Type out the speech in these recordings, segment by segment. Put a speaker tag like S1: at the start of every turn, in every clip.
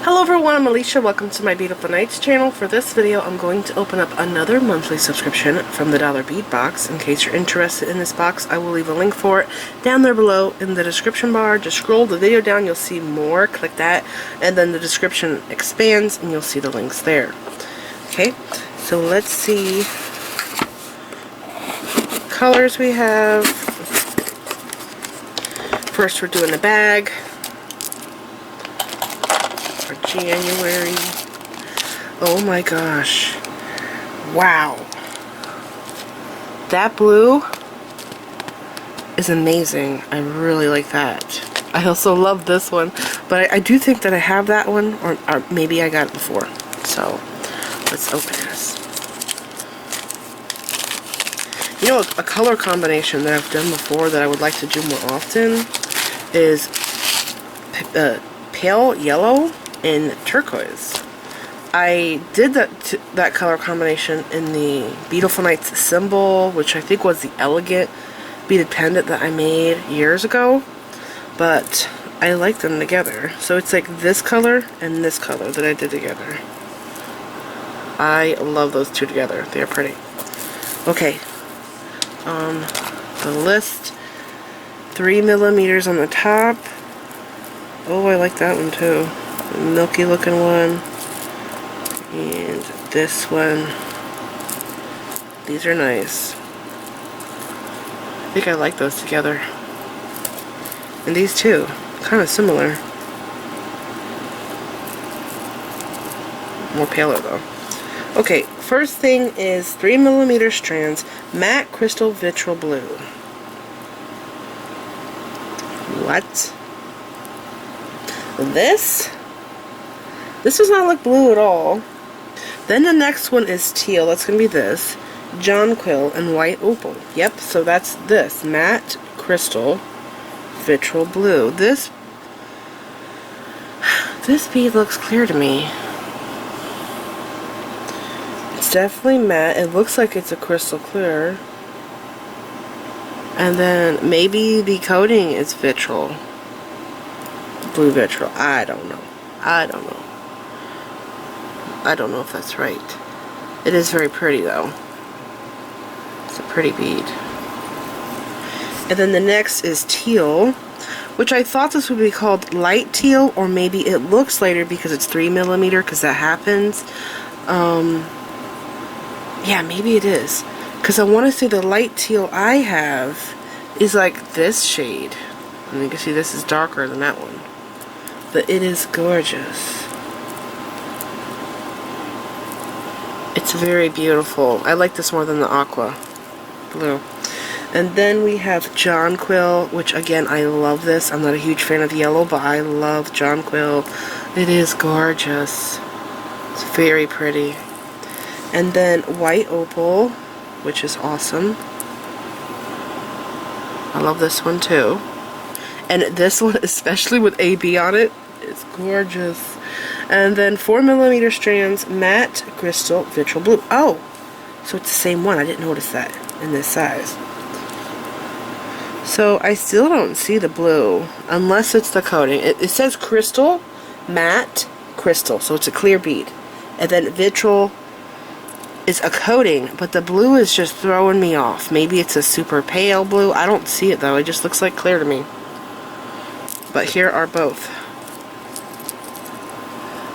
S1: Hello everyone, I'm Alicia. Welcome to my Beadiful Nights channel. For this video, I'm going to open up another monthly subscription from the Dollar Bead box. In case you're interested in this box, I will leave a link for it down there below in the description bar. Just scroll the video down, you'll see more. Click that, and then the description expands, and you'll see the links there. Okay, so let's see colors we have. First, we're doing the bag. January. Oh my gosh. Wow. That blue is amazing. I really like that. I also love this one, but I do think that I have that one, or maybe I got it before. So, let's open this. You know, a color combination that I've done before that I would like to do more often is pale yellow in turquoise. I did that color combination in the Beadifulnights symbol, which I think was the elegant beaded pendant that I made years ago, but I like them together. So it's like this color and this color that I did together. I love those two together. They're pretty. Okay, the list, 3mm on the top. Oh, I like that one too. Milky looking one, and this one. These are nice. I think I like those together. And these two, kind of similar. More paler though. Okay, first thing is 3mm strands, matte crystal vitral blue. What? This does not look blue at all. Then the next one is teal. That's going to be this. Jonquil and white opal. Yep, so that's this. Matte crystal vitral blue. This bead looks clear to me. It's definitely matte. It looks like it's a crystal clear. And then maybe the coating is vitral. Blue vitral. I don't know. I don't know. I don't know if that's right. It is very pretty though. It's a pretty bead. And then the next is teal, which I thought this would be called light teal, or maybe it looks lighter because it's 3mm, because that happens. Yeah, maybe it is. Because I want to say the light teal I have is like this shade. And you can see this is darker than that one. But it is gorgeous. It's very beautiful. I like this more than the aqua blue. And then we have Jonquil, which again, I love this. I'm not a huge fan of yellow, but I love Jonquil. It is gorgeous. It's very pretty. And then white opal, which is awesome. I love this one too. And this one, especially with AB on it, is gorgeous. And then 4mm strands, matte crystal vitral blue. Oh, so it's the same one. I didn't notice that in this size. So I still don't see the blue unless it's the coating. It says crystal, matte, crystal, so it's a clear bead. And then vitral is a coating, but the blue is just throwing me off. Maybe it's a super pale blue. I don't see it though. It just looks like clear to me. But here are both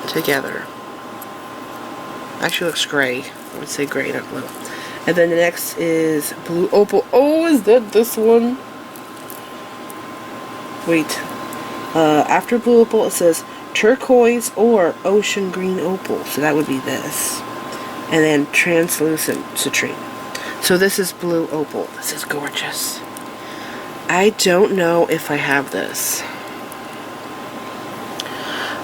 S1: together. Actually looks gray. I would say gray, not blue. And then the next is blue opal. Oh, is that this one? Wait. After blue opal, it says turquoise or ocean green opal. So that would be this. And then translucent citrine. So this is blue opal. This is gorgeous. I don't know if I have this.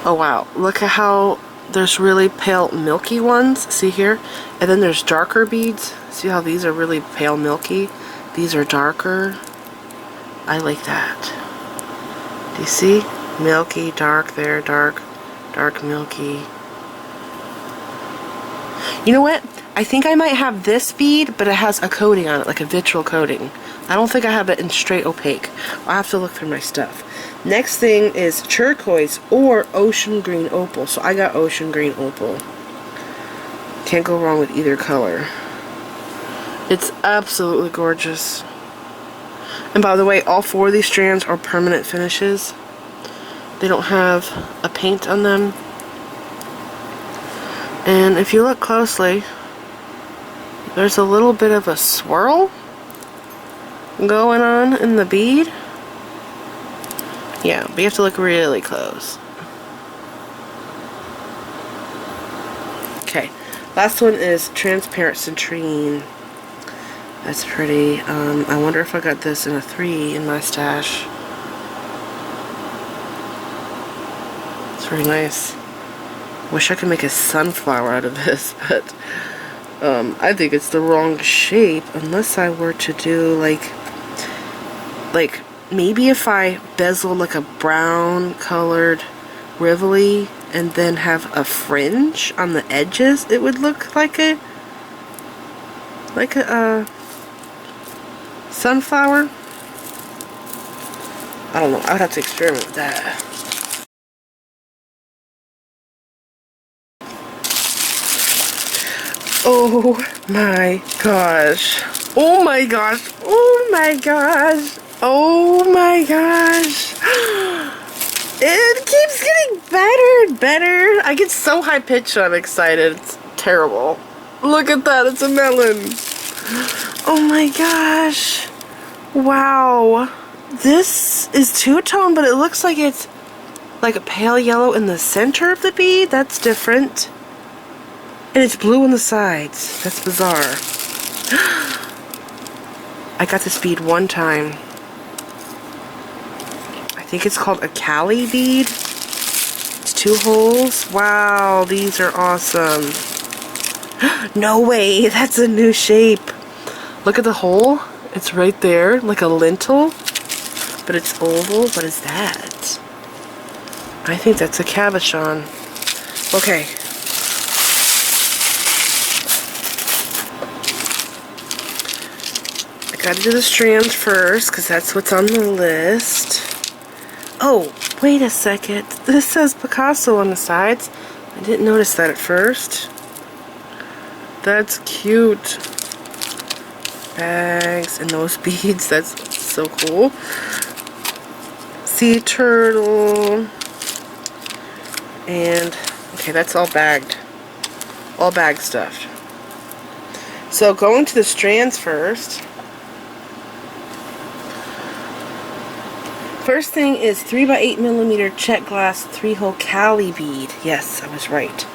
S1: Oh wow, look at how there's really pale milky ones, see here? And then there's darker beads. See how these are really pale milky? These are darker. I like that. Do you see? Milky, dark there, dark, dark, milky. You know what? I think I might have this bead, but it has a coating on it, like a vitral coating. I don't think I have it in straight opaque. I'll have to look through my stuff. Next thing is turquoise or ocean green opal. So I got ocean green opal. Can't go wrong with either color. It's absolutely gorgeous. And by the way, all 4 of these strands are permanent finishes. They don't have a paint on them. And if you look closely, there's a little bit of a swirl going on in the bead. Yeah, but you have to look really close. Okay, last one is transparent citrine. That's pretty. I wonder if I got this in a 3 in my stash. It's very nice. Wish I could make a sunflower out of this, but I think it's the wrong shape unless I were to do like maybe if I bezel like a brown colored Rivoli and then have a fringe on the edges, it would look like a sunflower. I don't know. I would have to experiment with that. Oh my gosh. Oh my gosh. Oh my gosh. Oh my gosh. It keeps getting better and better. I get so high pitched when I'm excited. It's terrible. Look at that. It's a melon. Oh my gosh. Wow. This is two-tone, but it looks like it's like a pale yellow in the center of the bead. That's different. And it's blue on the sides. That's bizarre. I got this bead one time. I think it's called a Cali bead. It's 2 holes. Wow, these are awesome. No way, that's a new shape. Look at the hole. It's right there, like a lintel. But it's oval. What is that? I think that's a cabochon. Okay. Gotta do the strands first, because that's what's on the list. Oh, wait a second. This says Picasso on the sides. I didn't notice that at first. That's cute. Bags and those beads. That's so cool. Sea turtle. And, okay, that's all bagged. All bag stuffed. So going to the strands first. First thing is 3x8mm check glass 3-hole Cali bead. Yes, I was right.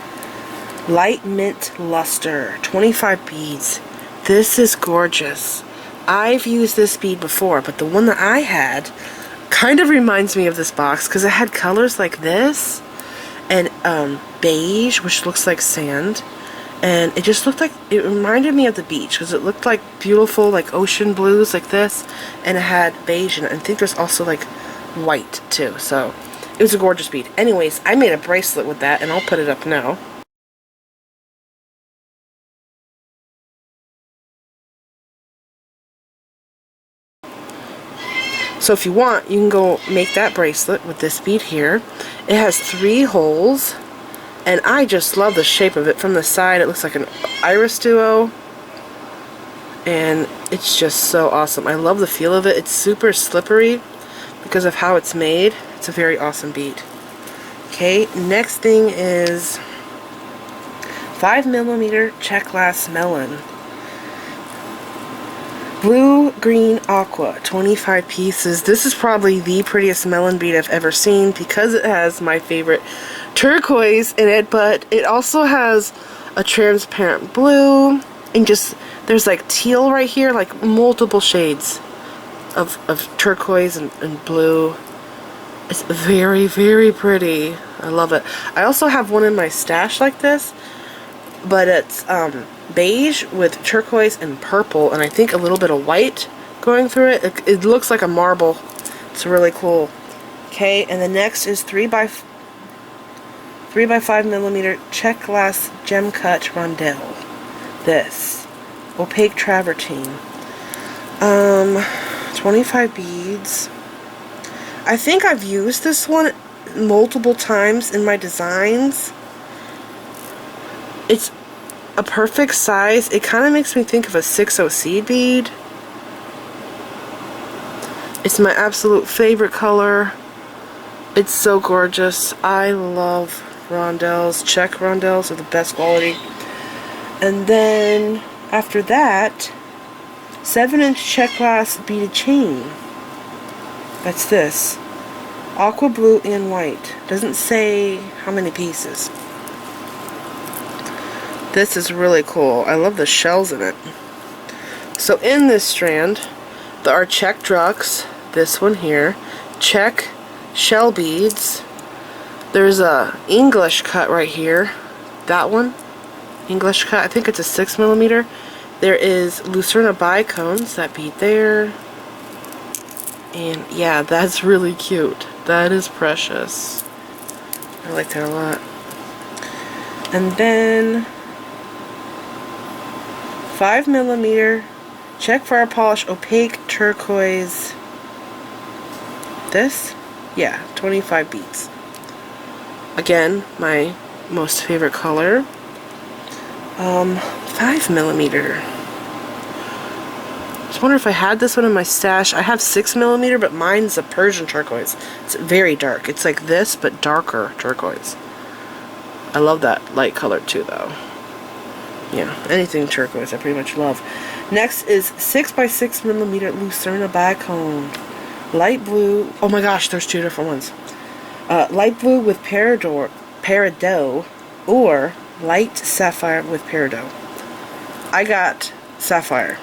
S1: Light mint luster, 25 beads. This is gorgeous. I've used this bead before, but the one that I had kind of reminds me of this box because it had colors like this and beige, which looks like sand. And it just looked like, it reminded me of the beach because it looked like beautiful like ocean blues like this, and it had beige in it. And I think there's also like white too, so it was a gorgeous bead. Anyways, I made a bracelet with that and I'll put it up now. So if you want, you can go make that bracelet with this bead here. It has 3 holes. And I just love the shape of it. From the side, it looks like an iris duo. And it's just so awesome. I love the feel of it. It's super slippery because of how it's made. It's a very awesome bead. Okay, next thing is 5mm check glass melon. Blue, green, aqua, 25 pieces. This is probably the prettiest melon bead I've ever seen because it has my favorite turquoise in it, but it also has a transparent blue and just there's like teal right here, like multiple shades of turquoise and blue. It's very, very pretty. I love it. I also have one in my stash like this, but it's beige with turquoise and purple, and I think a little bit of white going through it. It looks like a marble. It's really cool. Okay, and the next is 3x5mm check glass gem cut rondelle. This opaque travertine. 25 beads. I think I've used this one multiple times in my designs. It's a perfect size. It kind of makes me think of a 6/0 seed bead. It's my absolute favorite color. It's so gorgeous. I love rondelles. Check rondelles are the best quality. And then after that, 7-inch check glass beaded chain. That's this. Aqua blue and white. Doesn't say how many pieces. This is really cool. I love the shells in it. So in this strand, there are check drugs. This one here. Check shell beads. There's a English cut right here. That one. English cut. I think it's a 6mm. There is Lucerna bicones. That bead there. And yeah, that's really cute. That is precious. I like that a lot. And then 5mm check fire polish opaque turquoise. This? Yeah, 25 beads. Again, my most favorite color. 5mm. I wonder if I had this one in my stash. I have 6mm, but mine's a Persian turquoise. It's very dark. It's like this, but darker turquoise. I love that light color too, though. Yeah, anything turquoise I pretty much love. Next is 6x6mm Lucerna bicone. Light blue. Oh my gosh, there's two different ones. Light blue with peridot, or light sapphire with peridot. I got sapphire.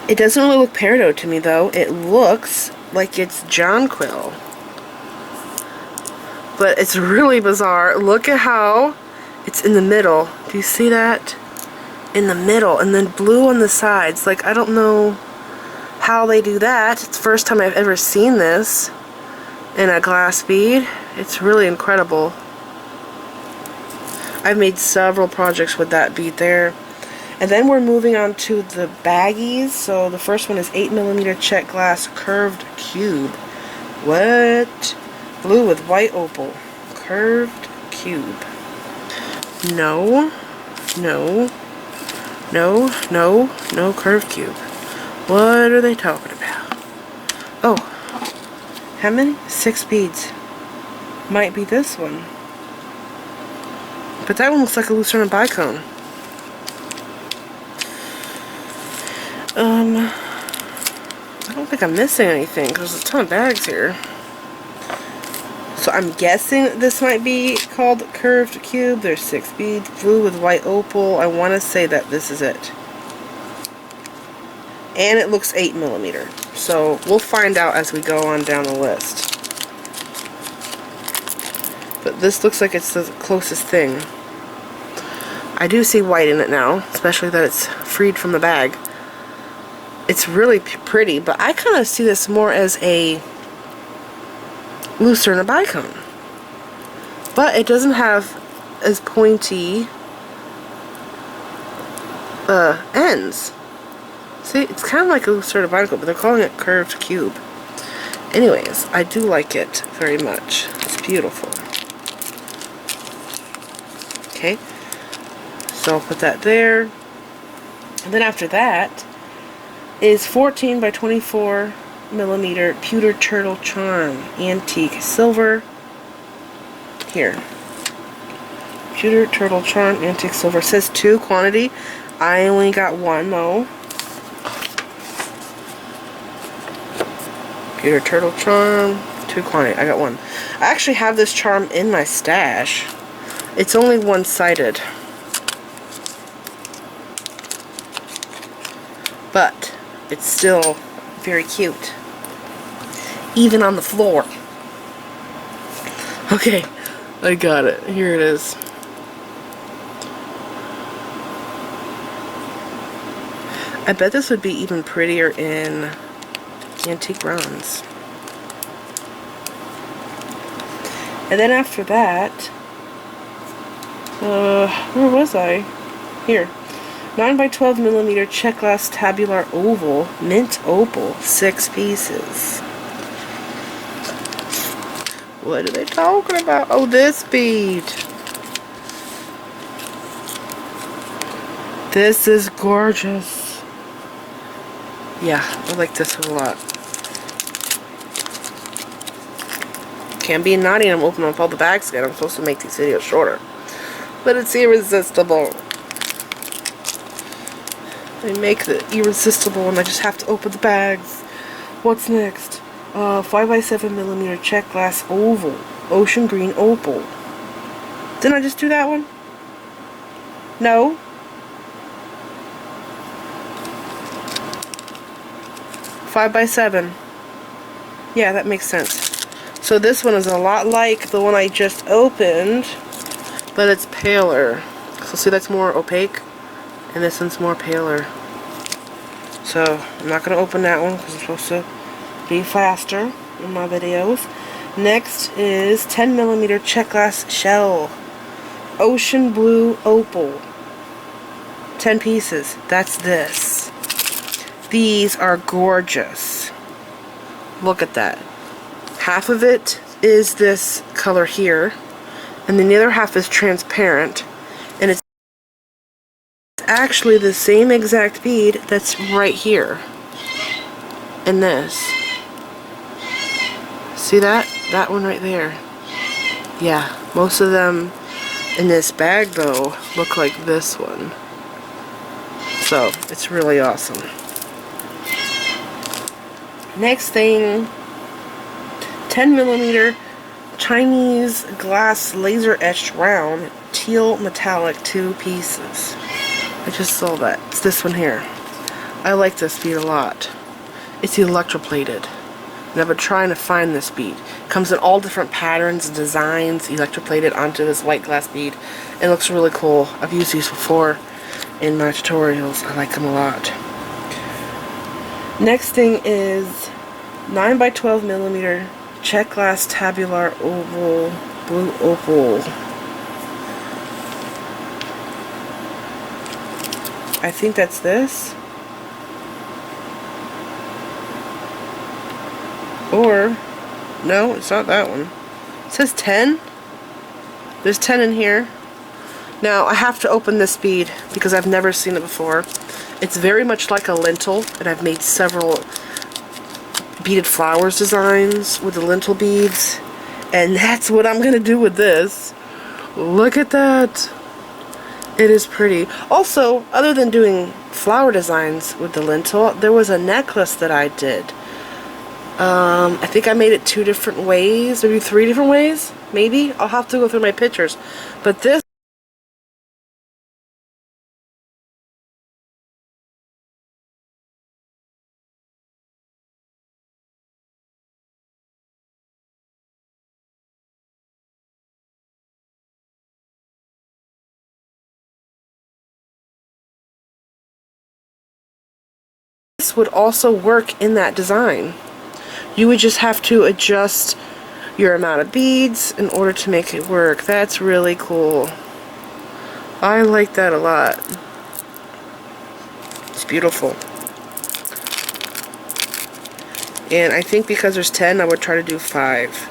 S1: It doesn't really look peridot to me, though. It looks like it's jonquil. But it's really bizarre. Look at how it's in the middle. Do you see that? In the middle. And then blue on the sides. Like, I don't know how they do that. It's the first time I've ever seen this in a glass bead. It's really incredible. I've made several projects with that bead there. And then we're moving on to the baggies. So the first one is 8mm check glass curved cube. What? Blue with white opal. Curved cube. No. No. No. No. No curved cube. What are they talking about? Oh. How many? 6 beads. Might be this one. But that one looks like a Lucerna bicone. I don't think I'm missing anything because there's a ton of bags here. So I'm guessing this might be called curved cube. There's 6 beads, blue with white opal. I want to say that this is it. And it looks 8mm. So we'll find out as we go on down the list. But this looks like it's the closest thing. I do see white in it now, especially that it's freed from the bag. It's really pretty, but I kind of see this more as a Lucerna bicone. But it doesn't have as pointy ends. See, it's kind of like a Lucerna bicone, but they're calling it curved cube. Anyways, I do like it very much. It's beautiful. Okay, so I'll put that there. And then after that is 14x24mm pewter turtle charm antique silver. Here, pewter turtle charm antique silver. It says 2 quantity. I only got 1 though. Pewter turtle charm, 2 quantity. I got 1. I actually have this charm in my stash. It's only one-sided. But it's still very cute. Even on the floor. Okay, I got it. Here it is. I bet this would be even prettier in antique bronze. And then after that, where was I? Here. 9 by 12 millimeter check glass tabular oval, mint opal, 6 pieces. What are they talking about? Oh, this bead. This is gorgeous. Yeah, I like this one a lot. Can't be naughty, I'm opening up all the bags again. I'm supposed to make these videos shorter. But it's irresistible. They make the irresistible and I just have to open the bags. What's next? 5 by 7 millimeter check glass oval. Ocean green opal. Didn't I just do that one? No? Five by 7. Yeah, that makes sense. So this one is a lot like the one I just opened, but it's paler. So see, that's more opaque, and this one's more paler. So I'm not going to open that one because I'm supposed to be faster in my videos. Next is 10 millimeter check glass shell. Ocean blue opal. 10 pieces. That's this. These are gorgeous. Look at that. Half of it is this color here, and then the other half is transparent, and it's actually the same exact bead that's right here in this. See that? That one right there. Yeah, most of them in this bag though look like this one. So it's really awesome. Next thing, 10 millimeter Chinese glass laser etched round teal metallic, 2 pieces. I just saw that. It's this one here. I like this bead a lot. It's electroplated. And I've been trying to find this bead. It comes in all different patterns and designs, electroplated onto this white glass bead. It looks really cool. I've used these before in my tutorials. I like them a lot. Next thing is 9 by 12 millimeter check glass tabular oval, blue opal. I think that's this. Or, no, it's not that one. It says 10. There's 10 in here. Now, I have to open this bead because I've never seen it before. It's very much like a lentil, and I've made several beaded flowers designs with the lentil beads, and that's what I'm gonna do with this. Look at that. It is pretty. Also, other than doing flower designs with the lentil, there was a necklace that I did. I think I made it 2 different ways, maybe 3 different ways, maybe. I'll have to go through my pictures. But this would also work in that design. You would just have to adjust your amount of beads in order to make it work. That's really cool. I like that a lot. It's beautiful. And I think because there's 10, I would try to do 5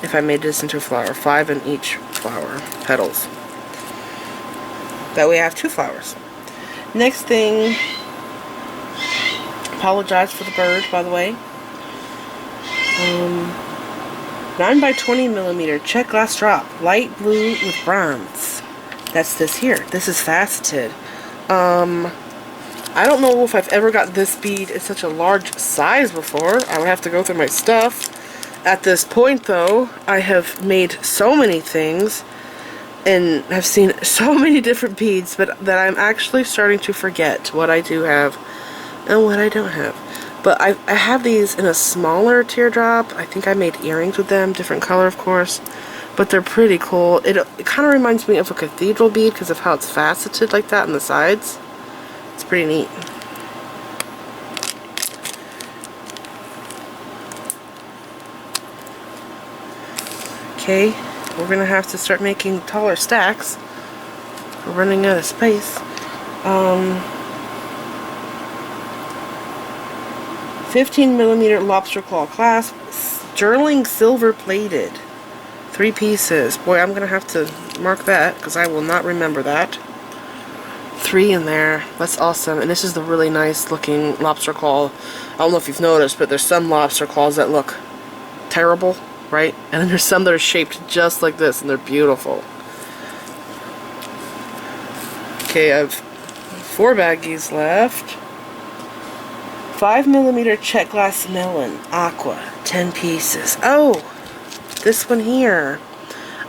S1: if I made this into a flower. 5 in each flower petals. That way I have 2 flowers. Next thing, apologize for the bird, by the way. 9 by 20 millimeter check glass drop, light blue with bronze. That's this here. This is faceted. I don't know if I've ever got this bead in such a large size before. I would have to go through my stuff. At this point though, I have made so many things and have seen so many different beads, but that I'm actually starting to forget what I do have and what I don't have. But I have these in a smaller teardrop. I think I made earrings with them, different color of course, but they're pretty cool. It kind of reminds me of a cathedral bead because of how it's faceted like that on the sides. It's pretty neat. Okay, we're gonna have to start making taller stacks. We're running out of space. Um, 15mm lobster claw clasp, sterling silver plated. 3 pieces. Boy, I'm going to have to mark that because I will not remember that. 3 in there. That's awesome. And this is the really nice looking lobster claw. I don't know if you've noticed, but there's some lobster claws that look terrible, right? And then there's some that are shaped just like this, and they're beautiful. Okay, I have 4 baggies left. 5mm check glass melon, aqua, 10 pieces. Oh, this one here.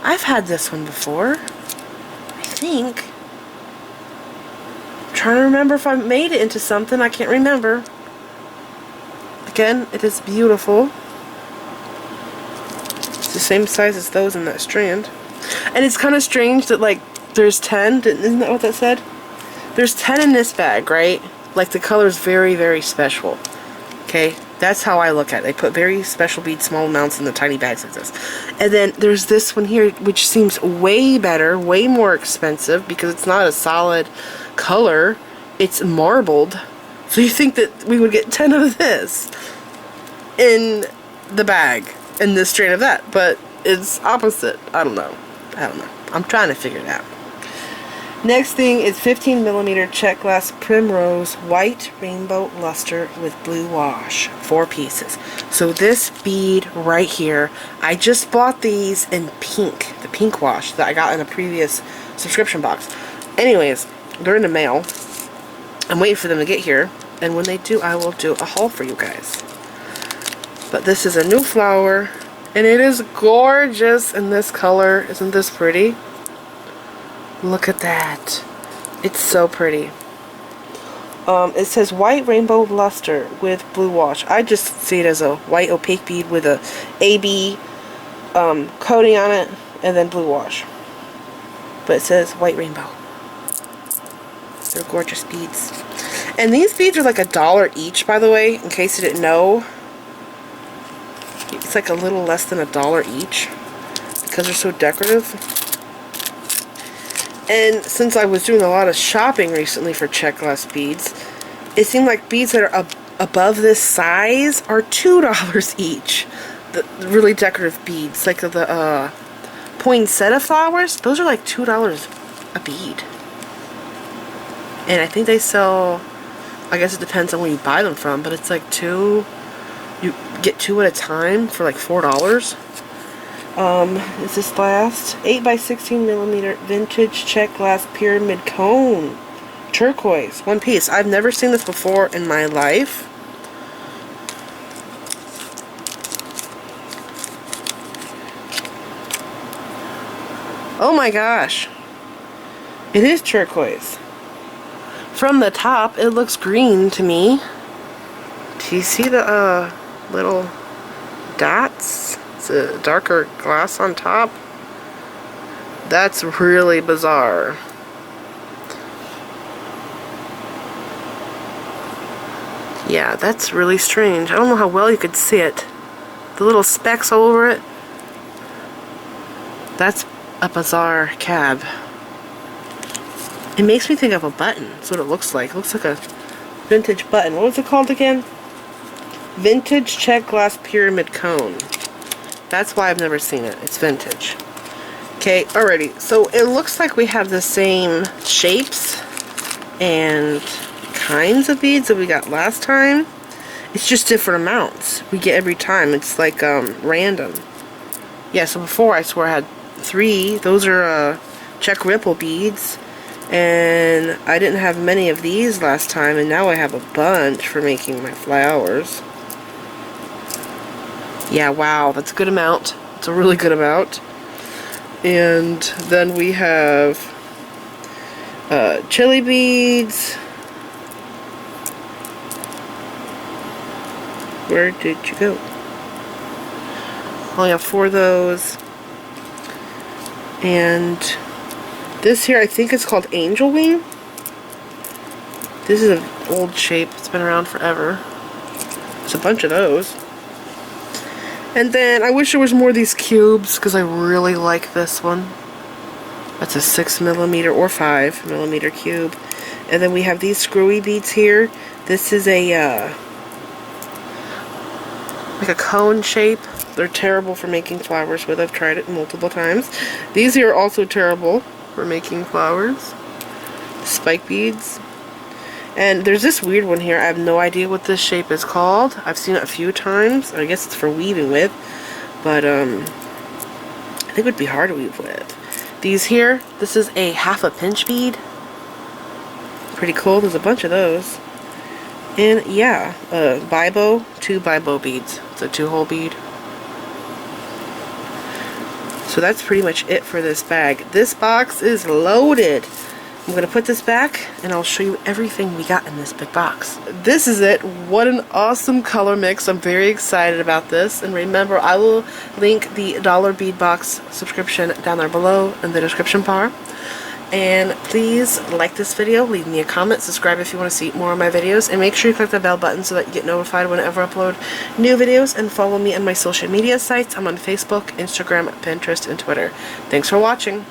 S1: I've had this one before, I think. I'm trying to remember if I made it into something. I can't remember. Again, it is beautiful. It's the same size as those in that strand. And it's kind of strange that, like, there's 10. Isn't that what that said? There's 10 in this bag, right? Like, the color is very, very special. Okay? That's how I look at it. They put very special beads, small amounts in the tiny bags like this. And then there's this one here, which seems way better, way more expensive, because it's not a solid color. It's marbled. So you think that we would get 10 of this in the bag, in this strand of that. But it's opposite. I don't know. I'm trying to figure it out. Next thing is 15mm check glass primrose white rainbow luster with blue wash, 4 pieces. So this bead right here, I just bought these in pink, the pink wash that I got in a previous subscription box. Anyways, they're in the mail. I'm waiting for them to get here, and when they do, I will do a haul for you guys. But this is a new flower, and it is gorgeous in this color. Isn't this pretty? Look at that. It's so pretty. It says white rainbow luster with blue wash. I just see it as a white opaque bead with a AB coating on it and then blue wash. But it says white rainbow. They're gorgeous beads. And these beads are like $1 each, by the way, in case you didn't know. It's like a little less than $1 each because they're so decorative. And since I was doing a lot of shopping recently for check glass beads, it seemed like beads that are above this size are $2 each. The really decorative beads, like the poinsettia flowers, those are like $2 a bead. And I think they sell, I guess it depends on where you buy them from, but it's like you get 2 at a time for like $4. Is this last? 8x16mm vintage check glass pyramid cone. Turquoise. 1 piece. I've never seen this before in my life. Oh my gosh. It is turquoise. From the top, it looks green to me. Do you see the little dots? It's a darker glass on top. That's really bizarre. Yeah, that's really strange. I don't know how well you could see it. The little specks all over it. That's a bizarre cab. It makes me think of a button. That's what it looks like. It looks like a vintage button. What was it called again? Vintage check glass pyramid cone. That's why I've never seen it. It's vintage. Okay, alrighty. So it looks like we have the same shapes and kinds of beads that we got last time. It's just different amounts we get every time. It's like random. Yeah, so before I swore I had 3. Those are check ripple beads. And I didn't have many of these last time, and now I have a bunch for making my flowers. Yeah, wow, that's a good amount. It's a really good amount. And then we have chili beads. Where did you go? Only have 4 of those. And this here, I think it's called angel wing. This is an old shape. It's been around forever. There's a bunch of those. And then I wish there was more of these cubes because I really like this one. That's a 6mm or 5mm cube. And then we have these screwy beads here. This is a like a cone shape. They're terrible for making flowers with. I've tried it multiple times. These here are also terrible for making flowers. Spike beads. And there's this weird one here. I have no idea what this shape is called. I've seen it a few times. I guess it's for weaving with. But I think it would be hard to weave with. These here, this is a half a pinch bead. Pretty cool. There's a bunch of those. And yeah, bibo, 2 bibo beads. It's a 2-hole bead. So that's pretty much it for this bag. This box is loaded. I'm going to put this back and I'll show you everything we got in this big box. This is it. What an awesome color mix. I'm very excited about this. And remember, I will link the dollar bead box subscription down there below in the description bar. And please like this video, leave me a comment, subscribe if you want to see more of my videos, and make sure you click the bell button so that you get notified whenever I upload new videos, and follow me on my social media sites. I'm on Facebook, Instagram, Pinterest, and Twitter. Thanks for watching.